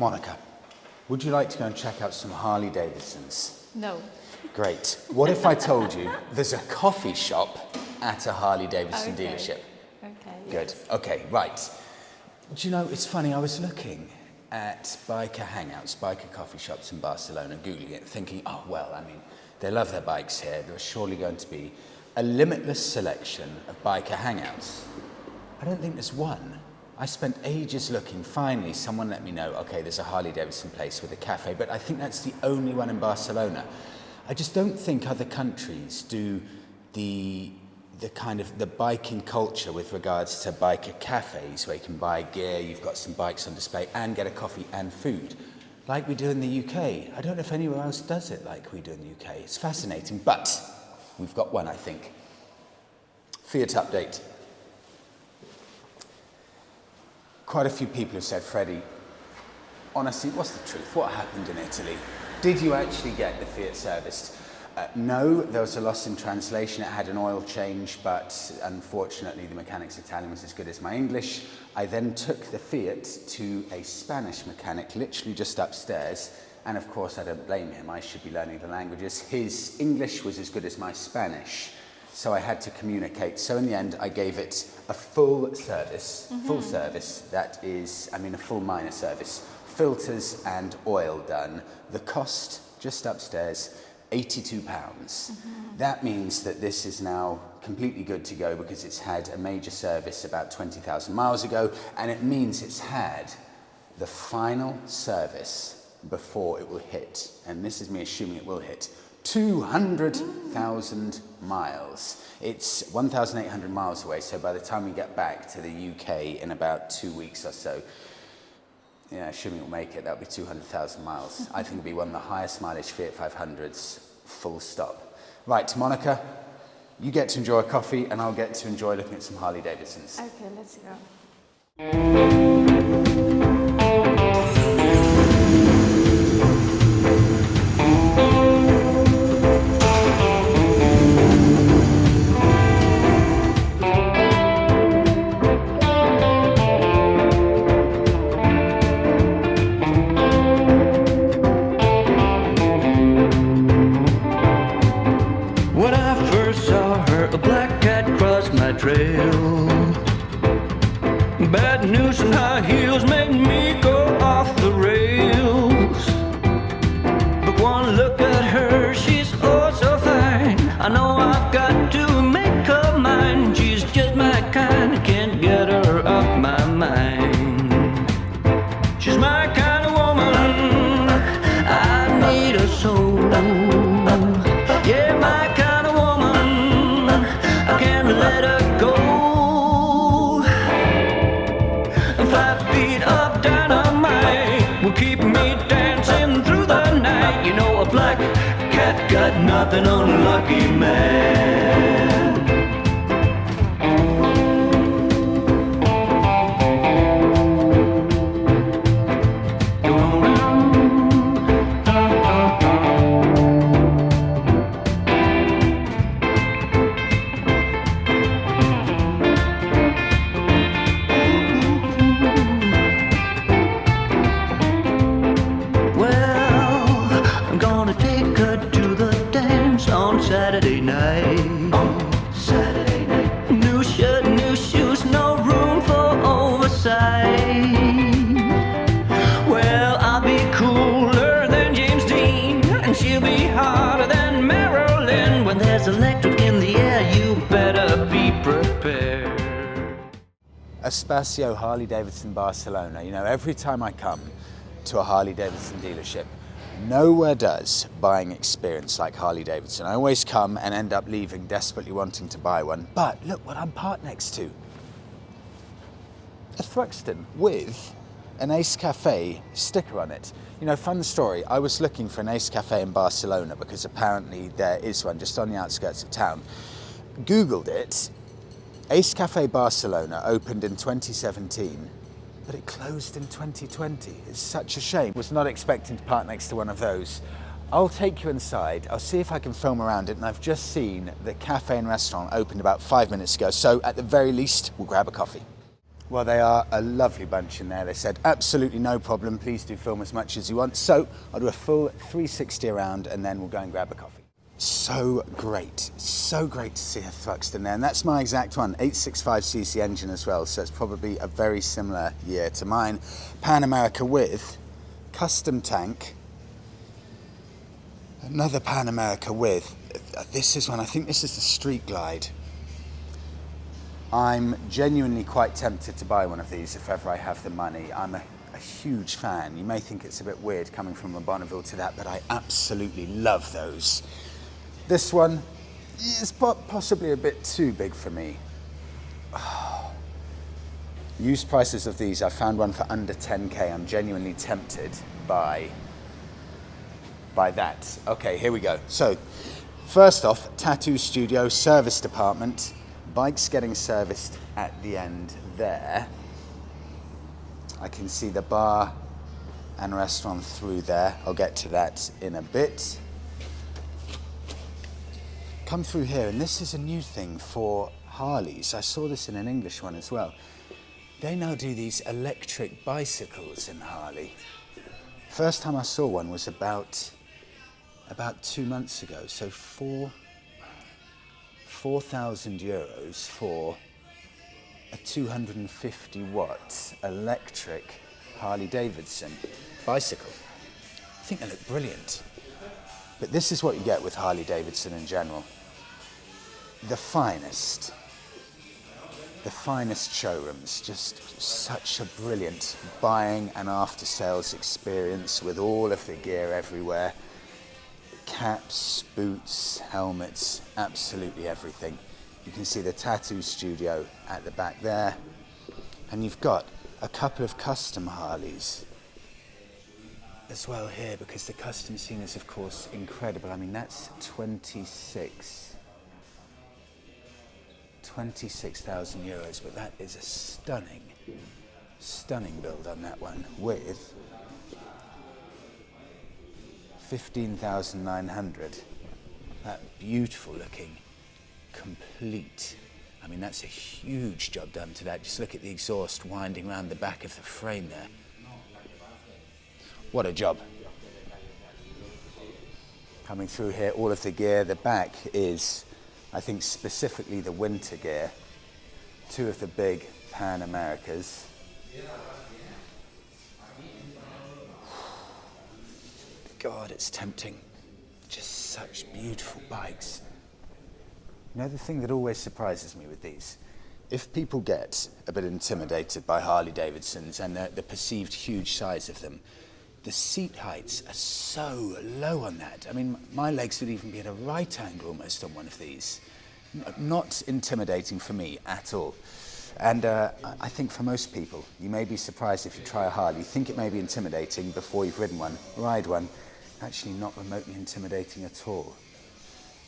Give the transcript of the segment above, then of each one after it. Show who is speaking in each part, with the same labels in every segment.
Speaker 1: Monica, would you like to go and check out some Harley Davidsons?
Speaker 2: No.
Speaker 1: Great. What if I told you there's a coffee shop at a Harley Davidson dealership?
Speaker 2: Okay.
Speaker 1: Good.
Speaker 2: Yes.
Speaker 1: Okay, right. Do you know, it's funny, I was looking at biker hangouts, biker coffee shops in Barcelona, Googling it, thinking, oh, well, I mean, they love their bikes here. There's surely going to be a limitless selection of biker hangouts. I don't think there's one. I spent ages looking. Finally, someone let me know, okay, there's a Harley Davidson place with a cafe, but I think that's the only one in Barcelona. I just don't think other countries do the kind of the biking culture with regards to biker cafes where you can buy gear, you've got some bikes on display and get a coffee and food like we do in the UK. I don't know if anywhere else does it like we do in the UK. It's fascinating, but we've got one, I think. Fiat update. Quite a few people have said, Freddie, honestly, what's the truth? What happened in Italy? Did you actually get the Fiat serviced? No, there was a loss in translation. It had an oil change, but unfortunately the mechanic's Italian was as good as my English. I then took the Fiat to a Spanish mechanic, literally just upstairs, and of course I don't blame him, I should be learning the languages. His English was as good as my Spanish, so I had to communicate. So in the end I gave it a full service, full service, that is, I mean a full minor service, filters and oil done. The cost, just upstairs, £82. That means that this is now completely good to go because it's had a major service about 20,000 miles ago, and it means it's had the final service before it will hit, and this is me assuming it will hit, 200,000 miles. It's 1,800 miles away, so by the time we get back to the UK in about 2 weeks or so, yeah, assuming it'll make it, that'll be 200,000 miles. I think it'll be one of the highest mileage Fiat 500s, full stop. Right, Monica, you get to enjoy a coffee and I'll get to enjoy looking at some Harley Davidsons.
Speaker 2: Okay, let's go.
Speaker 3: Bad news and high heels made me go off the rails. But one look at her, she's oh so fine. I know I've got to make her mine. She's just my kind, I can't get her off my mind. She's my kind of woman, I need her so. Yeah, my kind of woman, I can't let her go. 5 feet of dynamite will keep me dancing through the night. You know, a black cat got nothing on a lucky man. Saturday night. New shirt, new shoes, no room for oversight. Well, I'll be cooler than James Dean, and she'll be hotter than Marilyn. When there's electric in the air, you better be prepared.
Speaker 1: Espacio Harley Davidson Barcelona. You know, every time I come to a Harley Davidson dealership, nowhere does buying experience like Harley Davidson. I always come and end up leaving desperately wanting to buy one. But look what I'm parked next to. A Thruxton with an Ace Cafe sticker on it. You know, fun story, I was looking for an Ace Cafe in Barcelona because apparently there is one just on the outskirts of town. Googled it. Ace Cafe Barcelona opened in 2017. But it closed in 2020. It's such a shame. Was not expecting to park next to one of those. I'll take you inside. I'll see if I can film around it. And I've just seen the cafe and restaurant opened about 5 minutes ago. So at the very least, we'll grab a coffee. Well, they are a lovely bunch in there. They said, absolutely no problem. Please do film as much as you want. So I'll do a full 360 around and then we'll go and grab a coffee. So great to see a Thruxton there. And that's my exact one, 865cc engine as well. So it's probably a very similar year to mine. Pan America with custom tank. Another Pan America with, this is one, I think this is the Street Glide. I'm genuinely quite tempted to buy one of these if ever I have the money. I'm a huge fan. You may think it's a bit weird coming from a Bonneville to that, but I absolutely love those. This one is possibly a bit too big for me. Oh. Used prices of these, I found one for under 10k. I'm genuinely tempted by that. Okay, here we go. So, first off, tattoo studio, service department. Bike's getting serviced at the end there. I can see the bar and restaurant through there. I'll get to that in a bit. Come through here, and this is a new thing for Harleys. I saw this in an English one as well. They now do these electric bicycles in Harley. First time I saw one was about 2 months ago, so 4,000 euros for a 250 watt electric Harley Davidson bicycle. I think they look brilliant. But this is what you get with Harley Davidson in general. The finest showrooms, just such a brilliant buying and after sales experience with all of the gear everywhere. Caps, boots, helmets, absolutely everything. You can see the tattoo studio at the back there. And you've got a couple of custom Harleys as well here, because the custom scene is of course incredible. I mean, that's 26,000 euros, but that is a stunning build on that one with 15,900. That beautiful looking, complete. I mean, that's a huge job done to that. Just look at the exhaust winding around the back of the frame there. What a job. Coming through here, all of the gear. The back is, I think, specifically the winter gear. Two of the big Pan Americas. God, it's tempting. Just such beautiful bikes. You know, the thing that always surprises me with these, if people get a bit intimidated by Harley Davidsons and the perceived huge size of them, the seat heights are so low on that. I mean, my legs would even be at a right angle almost on one of these. Not intimidating for me at all. And I think for most people, you may be surprised if you try a Harley. You think it may be intimidating before you've ridden one, ride one. Actually not remotely intimidating at all.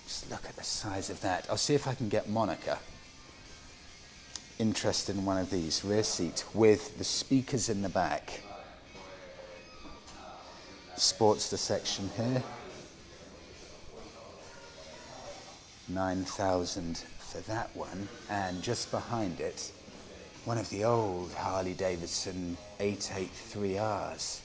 Speaker 1: Just look at the size of that. I'll see if I can get Monica interested in one of these. Rear seat with the speakers in the back. Sportster section here. 9,000 for that one. And just behind it, one of the old Harley Davidson 883Rs.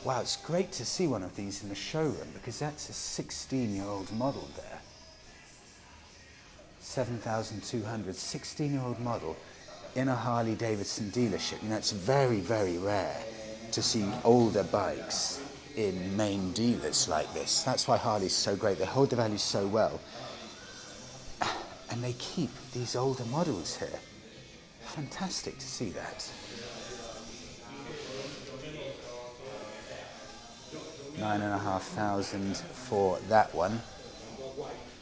Speaker 1: Wow, it's great to see one of these in the showroom, because that's a 16-year-old model there. 7,200, 16-year-old model in a Harley Davidson dealership. You know, it's very, very rare to see older bikes in main dealers like this. That's why Harley's so great. They hold the value so well. And they keep these older models here. Fantastic to see that. 9,500 for that one.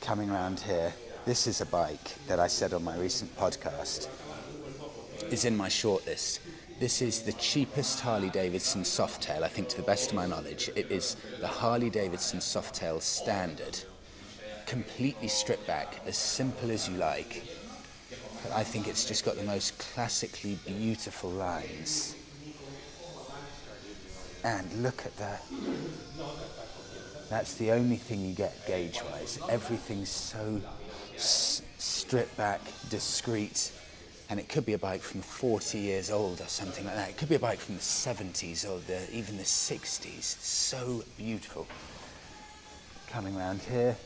Speaker 1: Coming around here, this is a bike that I said on my recent podcast is in my shortlist. This is the cheapest Harley Davidson Softail, I think, to the best of my knowledge. It is the Harley Davidson Softail Standard. Completely stripped back, as simple as you like. But I think it's just got the most classically beautiful lines. And look at that. That's the only thing you get gauge-wise. Everything's so stripped back, discreet. And it could be a bike from 40 years old or something like that. It could be a bike from the 70s or even the 60s. It's so beautiful. Coming around here.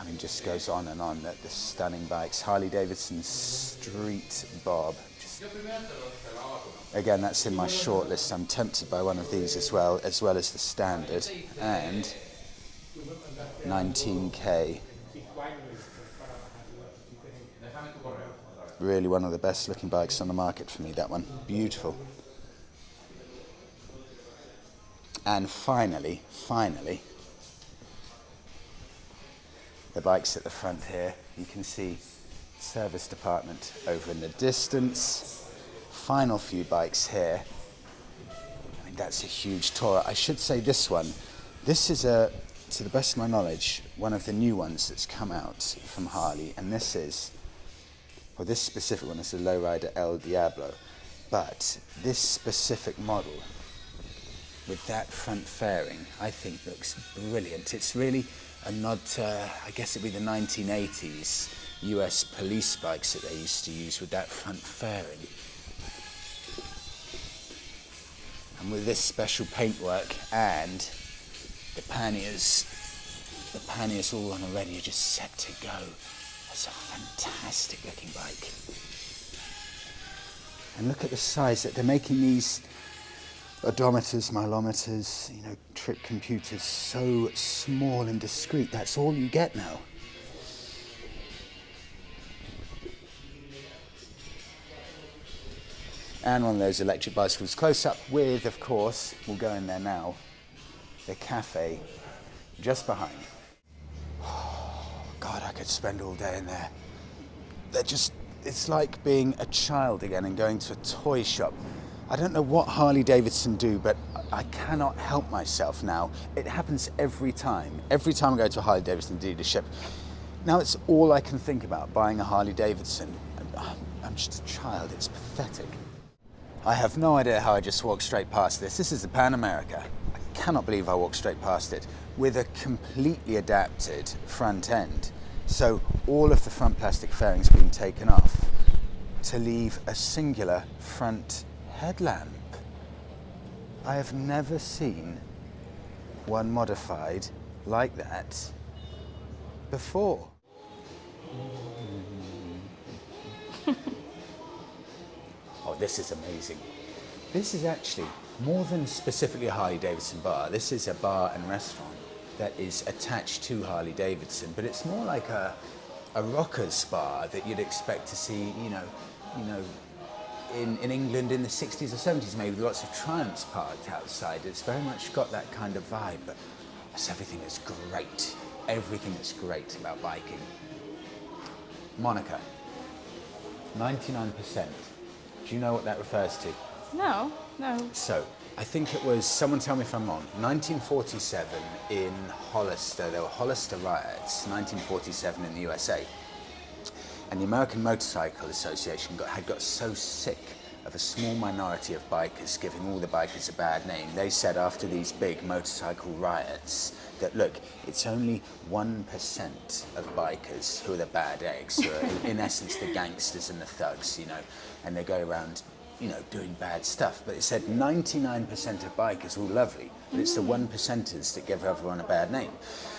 Speaker 1: I mean, just goes on and on. The stunning bikes. Harley Davidson Street Bob. Again, that's in my shortlist. I'm tempted by one of these as well as the standard. And 19K. Really one of the best looking bikes on the market for me, that one. Beautiful. And finally, the bikes at the front here. You can see service department over in the distance. Final few bikes here. I mean, that's a huge Tourer. I should say this one. This is to the best of my knowledge, one of the new ones that's come out from Harley, and this is, well, this specific one is a lowrider El Diablo, but this specific model with that front fairing, I think looks brilliant. It's really a nod to, I guess it'd be the 1980s US police bikes that they used to use with that front fairing. And with this special paintwork and the panniers all on already are just set to go. That's a fantastic looking bike. And look at the size that they're making these odometers, mileometers, you know, trip computers so small and discreet. That's all you get now. And one of those electric bicycles close up with, of course, we'll go in there now, the cafe just behind. Oh, God, I could spend all day in there. It's like being a child again and going to a toy shop. I don't know what Harley Davidson do, but I cannot help myself now. It happens every time. Every time I go to a Harley Davidson dealership. Now it's all I can think about, buying a Harley Davidson. I'm just a child, it's pathetic. I have no idea how I just walked straight past this. This is the Pan America. I cannot believe I walked straight past it with a completely adapted front end. So all of the front plastic fairing's been taken off to leave a singular front headlamp. I have never seen one modified like that before. Oh, this is amazing. This is actually more than specifically a Harley Davidson bar. This is a bar and restaurant that is attached to Harley Davidson, but it's more like a rockers bar that you'd expect to see, you know, in England in the 60s or 70s, maybe with lots of Triumphs parked outside. It's very much got that kind of vibe, but it's everything that's great. Everything that's great about biking. Monica, 99%. Do you know what that refers to?
Speaker 2: No.
Speaker 1: So, I think it was, someone tell me if I'm wrong, 1947 in Hollister, there were Hollister riots, 1947 in the USA. And the American Motorcycle Association had got so sick of a small minority of bikers giving all the bikers a bad name. They said after these big motorcycle riots that, look, it's only 1% of bikers who are the bad eggs, who are in essence the gangsters and the thugs, you know, and they go around, you know, doing bad stuff. But it said 99% of bikers are all lovely, but it's the 1%ers that give everyone a bad name.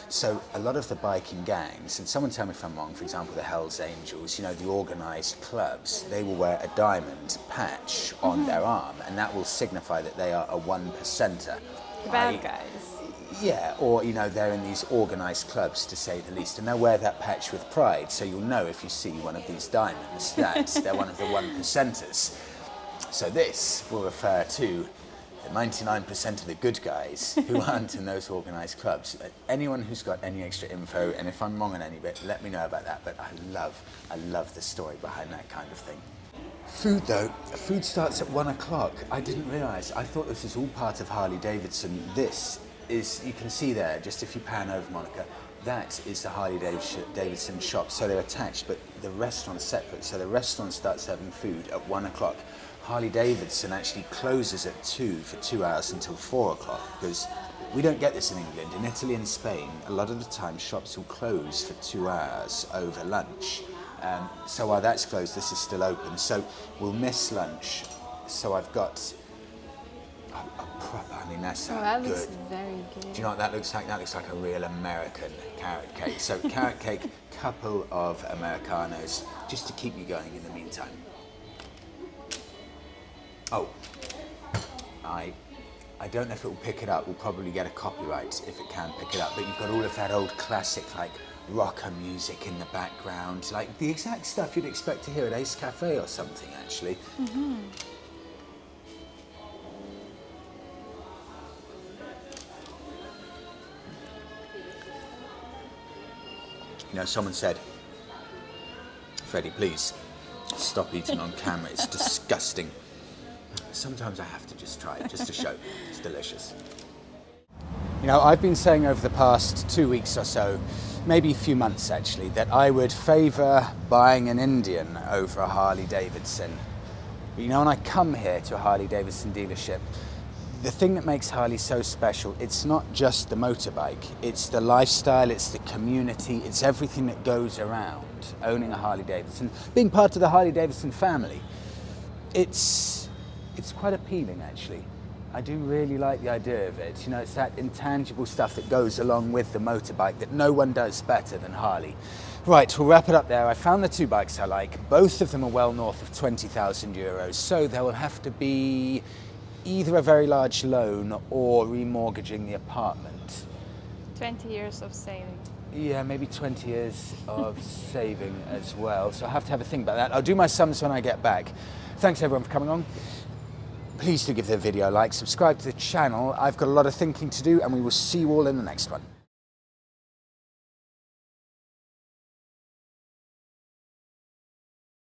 Speaker 1: So a lot of the biking gangs, and someone tell me if I'm wrong, for example, the Hells Angels, you know, the organised clubs, they will wear a diamond patch on their arm, and that will signify that they are a 1%er.
Speaker 2: The bad guys.
Speaker 1: Yeah, or, you know, they're in these organised clubs, to say the least, and they'll wear that patch with pride, so you'll know if you see one of these diamonds that they're one of the 1%ers. So this will refer to the 99% of the good guys who aren't in those organised clubs. Anyone who's got any extra info, and if I'm wrong on any bit, let me know about that. But I love the story behind that kind of thing. Food though, food starts at 1 o'clock. I didn't realise. I thought this was all part of Harley Davidson. This is, you can see there, just if you pan over, Monica, that is the Harley Davidson shop. So they're attached, but the restaurant's separate. So the restaurant starts serving food at 1 o'clock. Harley Davidson actually closes at 2 for 2 hours until 4 o'clock, because we don't get this in England. In Italy and Spain, a lot of the time shops will close for 2 hours over lunch. So while that's closed, this is still open. So we'll miss lunch. So I've got a proper, I mean, that's
Speaker 2: that
Speaker 1: good.
Speaker 2: looks very good.
Speaker 1: Do you know what that looks like? That looks like a real American carrot cake. So carrot cake, couple of Americanos, just to keep you going in the meantime. Oh, I don't know if it will pick it up. We'll probably get a copyright if it can pick it up. But you've got all of that old classic, like, rocker music in the background. Like, the exact stuff you'd expect to hear at Ace Cafe or something, actually.
Speaker 2: Mm-hmm.
Speaker 1: You know, someone said, Freddie, please, stop eating on camera. It's disgusting. Sometimes I have to just try it, just to show it's delicious. You know, I've been saying over the past 2 weeks or so, maybe a few months actually, that I would favour buying an Indian over a Harley Davidson. But you know, when I come here to a Harley Davidson dealership, the thing that makes Harley so special, it's not just the motorbike, it's the lifestyle, it's the community, it's everything that goes around owning a Harley Davidson, being part of the Harley Davidson family. It's quite appealing, actually. I do really like the idea of it. You know, it's that intangible stuff that goes along with the motorbike that no one does better than Harley. Right, we'll wrap it up there. I found the two bikes I like. Both of them are well north of 20,000 euros, so there will have to be either a very large loan or remortgaging the apartment.
Speaker 2: 20 years of saving.
Speaker 1: Yeah, maybe 20 years of saving as well. So I'll have to have a think about that. I'll do my sums when I get back. Thanks everyone for coming on. Please do give the video a like, subscribe to the channel. I've got a lot of thinking to do, and we will see you all in the next one.